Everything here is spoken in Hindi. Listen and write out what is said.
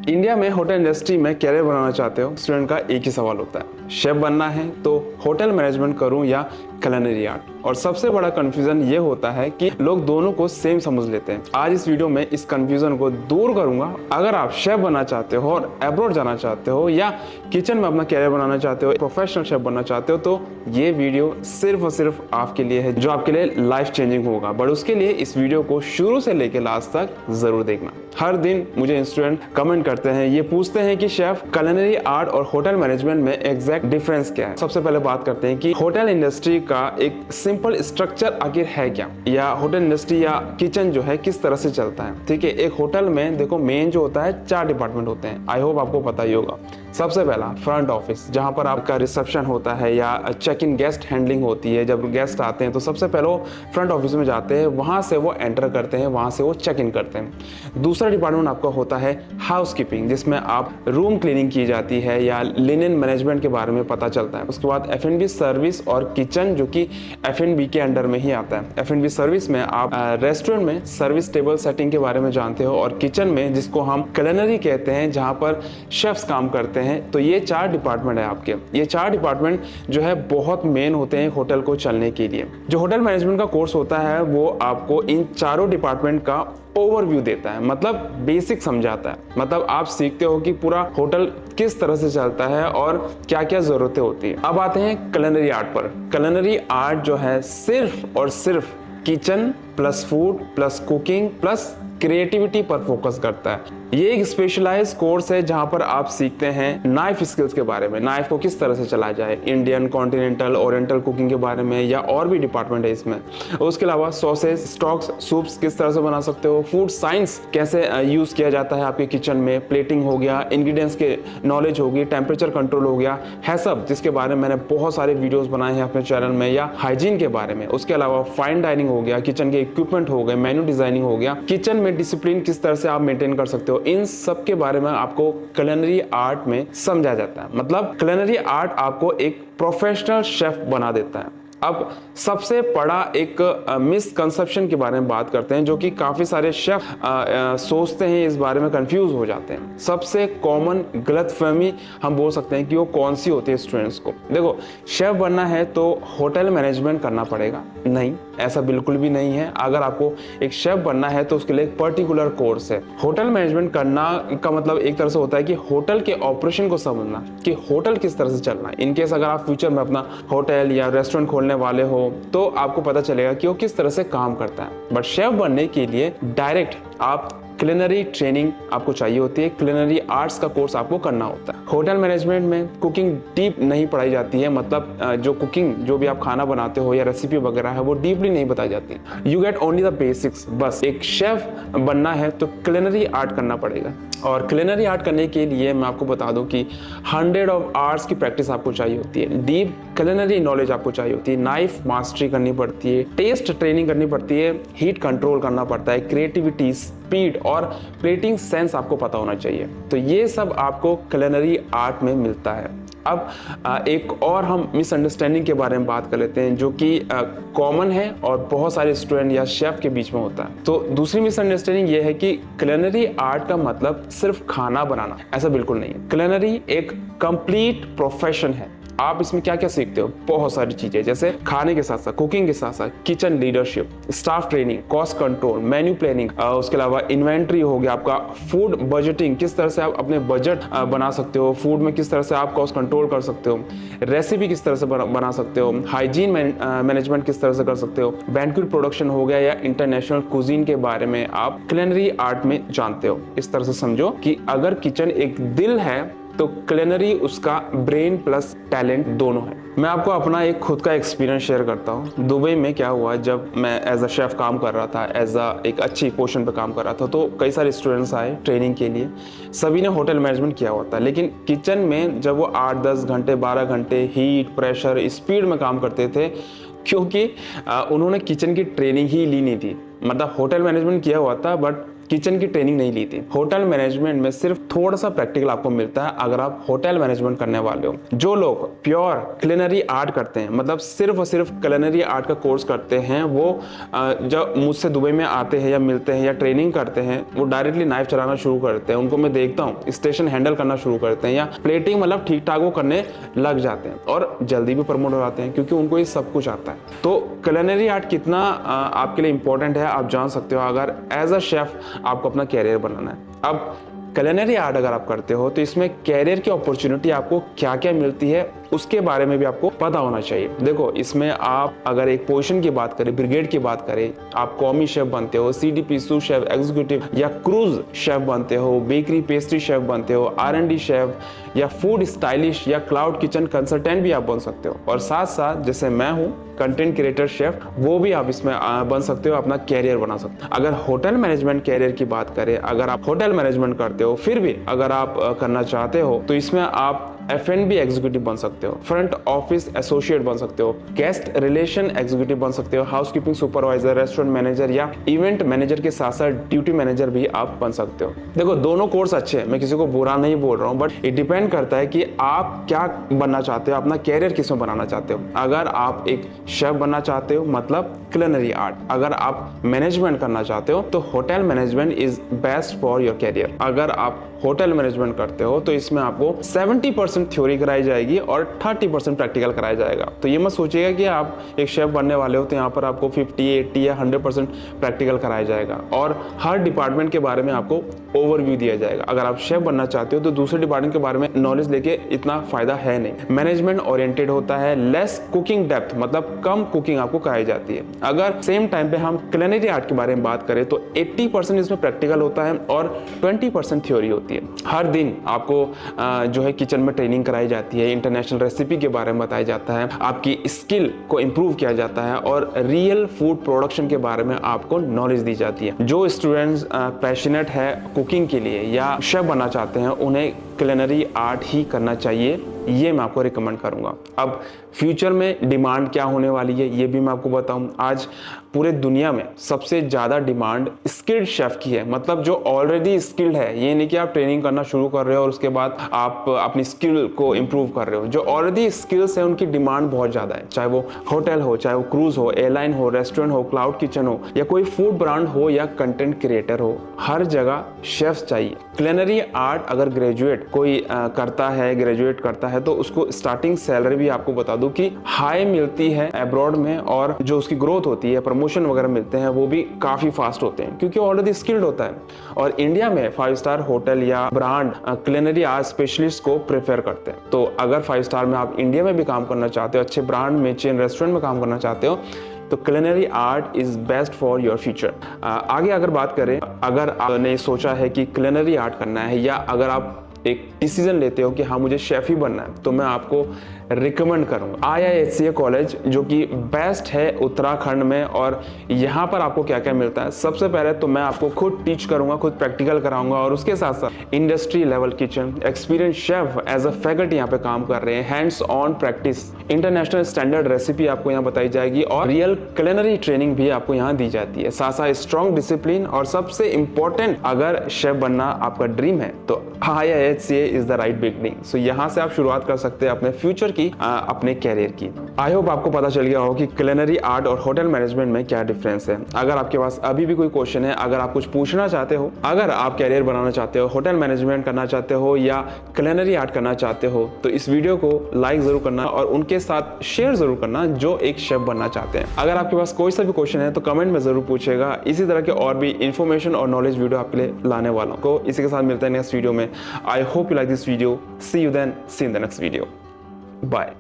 इंडिया में होटल इंडस्ट्री में कैरियर बनाना चाहते हो स्टूडेंट का एक ही सवाल होता है, शेफ बनना है तो होटल मैनेजमेंट करूं या culinary आर्ट। और सबसे बड़ा कंफ्यूजन ये होता है कि लोग दोनों को सेम समझ लेते हैं। आज इस वीडियो में इस कंफ्यूजन को दूर करूंगा। अगर आप शेफ बनना चाहते हो और अब्रॉड जाना चाहते हो या किचन में अपना कैरियर बनाना चाहते हो, प्रोफेशनल शेफ बनना चाहते हो, तो ये वीडियो सिर्फ और सिर्फ आपके लिए है, जो आपके लिए लाइफ चेंजिंग होगा। बट उसके लिए इस वीडियो को शुरू से लेकर लास्ट तक जरूर देखना। हर दिन मुझे स्टूडेंट कमेंट करते हैं, ये पूछते हैं कि शेफ culinary आर्ट और होटल मैनेजमेंट में एग्जैक्ट डिफरेंस क्या है। सबसे पहले बात करते हैं कि होटल इंडस्ट्री का एक सिंपल स्ट्रक्चर आखिर है क्या, या होटल इंडस्ट्री या किचन जो है किस तरह से चलता है। ठीक है, एक होटल में देखो मेन जो होता है 4 डिपार्टमेंट होते हैं। आई होप आपको पता ही होगा। सबसे पहला फ्रंट ऑफिस, जहां पर आपका रिसेप्शन होता है या चेक इन गेस्ट हैंडलिंग होती है। जब गेस्ट आते हैं तो सबसे पहले वो फ्रंट ऑफिस में जाते हैं, वहां से वो एंटर करते हैं, वहां से वो चेक इन करते हैं। दूसरा डिपार्टमेंट आपका होता है हाउसकीपिंग, जिसमें आप रूम क्लीनिंग की जाती है या लिनन मैनेजमेंट के बारे में पता चलता है। उसके बाद F&B सर्विस और किचन, जो कि F&B के अंडर में ही आता है। F&B सर्विस में आप रेस्टोरेंट में सर्विस टेबल सेटिंग के बारे में जानते हो, और किचन में जिसको हम culinary कहते हैं, जहां पर शेफ्स काम करते हैं। तो ये 4 डिपार्टमेंट है आपके। ये 4 डिपार्टमेंट जो है बहुत मेन होते हैं होटल को चलने के लिए। जो होटल मैनेजमेंट का कोर्स होता है वो आपको इन चारों डिपार्टमेंट का ओवरव्यू देता है, मतलब बेसिक समझाता है। मतलब आप सीखते हो कि पूरा होटल किस तरह से चलता है और क्या क्या जरूरतें होती है। अब आते हैं culinary आर्ट पर। culinary आर्ट जो है सिर्फ और सिर्फ kitchen plus food plus cooking plus creativity पर फोकस करता है। ये एक स्पेशलाइज्ड कोर्स है जहां पर आप सीखते हैं नाइफ स्किल्स के बारे में, नाइफ को किस तरह से चलाया जाए, इंडियन, कॉन्टिनेंटल, ओरिएंटल कुकिंग के बारे में, या और भी डिपार्टमेंट है इसमें। उसके अलावा सॉसेस, स्टॉक्स, सूप्स किस तरह से बना सकते हो, फूड साइंस कैसे यूज किया जाता है आपके किचन में, प्लेटिंग हो गया, इंग्रेडिएंट्स के नॉलेज होगी, टेम्परेचर कंट्रोल हो गया, है सब, जिसके बारे में मैंने बहुत सारे वीडियोस बनाए हैं अपने चैनल में, या हाइजीन के बारे में। उसके अलावा फाइन डाइनिंग हो गया, किचन के इक्विपमेंट हो गए, मेन्यू डिजाइनिंग हो गया, किचन में डिसिप्लिन किस तरह से आप मेंटेन कर सकते हो, इन सब के बारे में आपको culinary आर्ट में समझा जाता है। मतलब culinary आर्ट आपको एक प्रोफेशनल शेफ बना देता है। अब सबसे बड़ा एक मिसकंसेप्शन के बारे में बात करते हैं, जो कि काफ़ी सारे शेफ सोचते हैं, इस बारे में कंफ्यूज हो जाते हैं। सबसे कॉमन गलतफहमी हम बोल सकते हैं कि वो कौन सी होती है स्टूडेंट्स को। देखो, शेफ बनना है तो होटल मैनेजमेंट करना पड़ेगा, नहीं, ऐसा बिल्कुल भी नहीं है। अगर आपको एक शेफ बनना है तो उसके लिए एक पर्टिकुलर कोर्स है। होटल मैनेजमेंट करना का मतलब एक तरह से होता है कि होटल के ऑपरेशन को समझना, कि होटल किस तरह से चलना है। इनकेस अगर आप फ्यूचर में अपना होटल या रेस्टोरेंट खोलने वाले हो तो आपको पता चलेगा कि वो किस तरह से काम करता है। बट शेफ बनने के लिए डायरेक्ट आप culinary ट्रेनिंग आपको चाहिए होती है, culinary आर्ट्स का कोर्स आपको करना होता है। होटल मैनेजमेंट में कुकिंग डीप नहीं पढ़ाई जाती है, मतलब जो कुकिंग, जो भी आप खाना बनाते हो या रेसिपी वगैरह है, वो डीपली नहीं बताई जाती। You get only the basics. बस एक शेफ बनना है तो culinary आर्ट करना पड़ेगा। और culinary आर्ट करने के लिए मैं आपको बता दूं कि 100 ऑफ आवर्स की प्रैक्टिस आपको चाहिए होती है, डीप culinary नॉलेज आपको चाहिए होती है, नाइफ मास्टरी करनी पड़ती है, टेस्ट ट्रेनिंग करनी पड़ती है, हीट कंट्रोल करना पड़ता है, क्रिएटिविटी, स्पीड और प्लेटिंग सेंस आपको पता होना चाहिए। तो ये सब आपको culinary आर्ट में मिलता है। अब एक और हम मिसअंडरस्टैंडिंग के बारे में बात कर लेते हैं, जो कि कॉमन है और बहुत सारे स्टूडेंट या शेफ के बीच में होता है। तो दूसरी मिसअंडरस्टैंडिंग ये है कि culinary आर्ट का मतलब सिर्फ खाना बनाना, ऐसा बिल्कुल नहीं है। culinary एक कंप्लीट प्रोफेशन है। आप इसमें क्या क्या सीखते हो, बहुत सारी चीजें, जैसे खाने के साथ साथ, कुकिंग के साथ साथ, kitchen leadership, staff training, cost control, menu planning, उसके अलावा इन्वेंट्री हो गया आपका, फूड बजटिंग, किस तरह से आप अपने बजट बना सकते हो, फूड में किस तरह से आप कॉस्ट कंट्रोल कर सकते हो, रेसिपी किस तरह से बना सकते हो, हाइजीन मैनेजमेंट किस तरह से कर सकते हो, बैंक्वेट प्रोडक्शन हो गया, या इंटरनेशनल कुजीन के बारे में आप culinary आर्ट में जानते हो। इस तरह से समझो कि अगर किचन एक दिल है तो culinary उसका ब्रेन प्लस टैलेंट दोनों है। मैं आपको अपना एक खुद का एक्सपीरियंस शेयर करता हूँ। दुबई में क्या हुआ, जब मैं एज अ शेफ काम कर रहा था, एज अ एक अच्छी पोजीशन पे काम कर रहा था, तो कई सारे स्टूडेंट्स आए ट्रेनिंग के लिए। सभी ने होटल मैनेजमेंट किया हुआ था, लेकिन किचन में जब वो 8-10 घंटे 12 घंटे हीट, प्रेशर, स्पीड में काम करते थे, क्योंकि उन्होंने किचन की ट्रेनिंग ही ली नहीं थी। मतलब होटल मैनेजमेंट किया हुआ था, बट किचन की ट्रेनिंग नहीं ली थी। होटल मैनेजमेंट में सिर्फ थोड़ा सा प्रैक्टिकल आपको मिलता है अगर आप होटल मैनेजमेंट करने वाले हो। जो लोग प्योर क्लिनरी आर्ट करते हैं, मतलब सिर्फ और सिर्फ क्लिनरी आर्ट का कोर्स करते हैं, वो जब मुझसे दुबई में आते हैं या मिलते हैं या ट्रेनिंग करते हैं, वो डायरेक्टली नाइफ चलाना शुरू करते हैं। उनको मैं देखता हूँ स्टेशन हैंडल करना शुरू करते हैं या प्लेटिंग मतलब ठीक ठाक वो करने लग जाते हैं और जल्दी भी प्रमोट हो जाते हैं क्योंकि उनको ये सब कुछ आता है। तो क्लिनरी आर्ट कितना आपके लिए इंपॉर्टेंट है आप जान सकते हो अगर एज अ शेफ आपको अपना कैरियर बनाना है। अब क्लिनरी आर्ट अगर आप करते हो तो इसमें कैरियर की अपॉर्चुनिटी आपको क्या क्या मिलती है उसके बारे में भी आपको पता होना चाहिए। देखो, इसमें आप अगर एक पोजीशन की बात करें, ब्रिगेड की बात करें, आप कॉमी शेफ बनते हो, CDP सूप शेफ, एग्जीक्यूटिव या क्रूज शेफ बनते हो, बेकरी पेस्ट्री शेफ बनते हो, R&D शेफ या फूड स्टाइलिश या क्लाउड किचन कंसल्टेंट भी आप बन सकते हो। और साथ साथ जैसे मैं हूँ कंटेंट क्रिएटर शेफ, वो भी आप इसमें बन सकते हो, अपना कैरियर बना सकते हो। अगर होटल मैनेजमेंट कैरियर की बात करें, अगर आप होटल मैनेजमेंट करते हो फिर भी अगर आप करना चाहते हो तो इसमें आप F&B एग्जीक्यूटिव बन सकते हो, फ्रंट ऑफिस एसोसिएट बन सकते हो, गेस्ट रिलेशन एग्जीक्यूटिव बन सकते हो, हाउसकीपिंग सुपरवाइजर, रेस्टोरेंट मैनेजर या इवेंट मैनेजर के साथ साथ ड्यूटी मैनेजर भी आप बन सकते हो। देखो, दोनों कोर्स अच्छे हैं, मैं किसी को बुरा नहीं बोल रहा हूँ, बट इट डिपेंड करता है कि आप क्या बनना चाहते हो, अपना कैरियर किस में बनाना चाहते हो। अगर आप एक शेफ बनना चाहते हो मतलब क्लिनरी आर्ट, अगर आप मैनेजमेंट करना चाहते हो तो hotel management is best for your career. अगर आप होटल मैनेजमेंट करते हो तो इसमें आपको 70% थ्योरी कराई जाएगी और 30% प्रैक्टिकल कराया जाएगा। तो ये मत सोचिएगा कि आप एक शेफ बनने वाले हो तो यहाँ पर आपको 50, 80 या 100% प्रैक्टिकल कराया जाएगा और हर डिपार्टमेंट के बारे में आपको ओवरव्यू दिया जाएगा। अगर आप शेफ बनना चाहते हो तो दूसरे डिपार्टमेंट के बारे में नॉलेज लेके इतना फायदा है नहीं। मैनेजमेंट ओरिएंटेड होता है, लेस कुकिंग डेप्थ, मतलब कम कुकिंग आपको कराई जाती है। अगर सेम टाइम पे हम क्लिनरी आर्ट के बारे में बात करें तो 80% इसमें प्रैक्टिकल होता है और 20% थ्योरी होती है। हर दिन आपको जो है किचन में ट्रेनिंग कराई जाती है, इंटरनेशनल रेसिपी के बारे में बताया जाता है, आपकी स्किल को इम्प्रूव किया जाता है और रियल फूड प्रोडक्शन के बारे में आपको नॉलेज दी जाती है। जो स्टूडेंट्स पैशनेट है कुकिंग के लिए या शेफ बनना चाहते हैं उन्हें क्लिनरी आर्ट ही करना चाहिए, ये मैं आपको रिकमेंड करूंगा। अब फ्यूचर में डिमांड क्या होने वाली है ये भी मैं आपको बताऊं। आज पूरे दुनिया में सबसे ज़्यादा डिमांड स्किल्ड शेफ की है, मतलब जो ऑलरेडी स्किल्ड है। ये नहीं कि आप ट्रेनिंग करना शुरू कर रहे हो और उसके बाद आप अपनी स्किल को इम्प्रूव कर रहे हो। जो ऑलरेडी स्किल्स है उनकी डिमांड बहुत ज़्यादा है, चाहे वो होटल हो, चाहे वो क्रूज हो, एयरलाइन हो, रेस्टोरेंट हो, क्लाउड किचन हो या कोई फूड ब्रांड हो या कंटेंट क्रिएटर हो, हर जगह शेफ्स चाहिए। क्लिनरी आर्ट अगर ग्रेजुएट कोई करता है, ग्रेजुएट करता है तो उसको स्टार्टिंग सैलरी भी आपको बता दूं कि हाई मिलती है अब्रॉड में, और जो उसकी ग्रोथ होती है, प्रमोशन वगैरह मिलते हैं वो भी काफी फास्ट होते हैं क्योंकि ऑलरेडी स्किल्ड होता है। और इंडिया में 5 स्टार होटल या ब्रांड क्लिनरी आर्ट स्पेशलिस्ट को प्रेफर करते हैं। तो अगर 5 स्टार में आप इंडिया में भी काम करना चाहते हो, अच्छे ब्रांड में, चेन रेस्टोरेंट में काम करना चाहते हो, तो culinary art is best for your future. आगे अगर बात करें, अगर आपने सोचा है कि क्लिनरी आर्ट करना है या अगर आप एक डिसीजन लेते हो कि हाँ मुझे शेफ ही बनना है, तो मैं आपको रिकमेंड करूंगा IIHCA कॉलेज, जो कि बेस्ट है उत्तराखंड में। और यहाँ पर आपको क्या क्या मिलता है, सबसे पहले तो मैं आपको खुद टीच करूंगा, खुद प्रैक्टिकल कराऊंगा और उसके साथ साथ industry level kitchen, experience chef as a faculty यहाँ पे काम कर रहे हैं, hands on practice, international standard recipe आपको यहाँ बताई जाएगी और रियल क्लिनरी ट्रेनिंग भी आपको यहाँ दी जाती है। साथ साथ स्ट्रॉन्ग डिसिप्लिन और सबसे इंपॉर्टेंट, अगर शेफ बनना आपका ड्रीम है तो IIHCA is the right beginning. So यहाँ से आप शुरुआत कर सकते हैं अपने फ्यूचर की, अपने कैरियर की। आई होप आपको पता चल गया हो कि क्लिनरी आर्ट और होटल मैनेजमेंट में क्या डिफरेंस है। अगर आपके पास अभी भी कोई क्वेश्चन है, अगर आप कुछ पूछना चाहते हो, अगर आप कैरियर बनाना चाहते हो, होटल मैनेजमेंट करना चाहते हो या क्लिनरी आर्ट करना चाहते हो, तो इस वीडियो को लाइक जरूर करना और उनके साथ शेयर जरूर करना जो एक शेफ बनना चाहते हैं। अगर आपके पास कोई सा भी क्वेश्चन है तो कमेंट में जरूर पूछेगा। इसी तरह के और भी इन्फॉर्मेशन और नॉलेज वीडियो आपके लिए लाने वाला हूं। तो इसी के साथ मिलते हैं नेक्स्ट वीडियो में। I hope you like this video. See you then, see in the next video. Bye.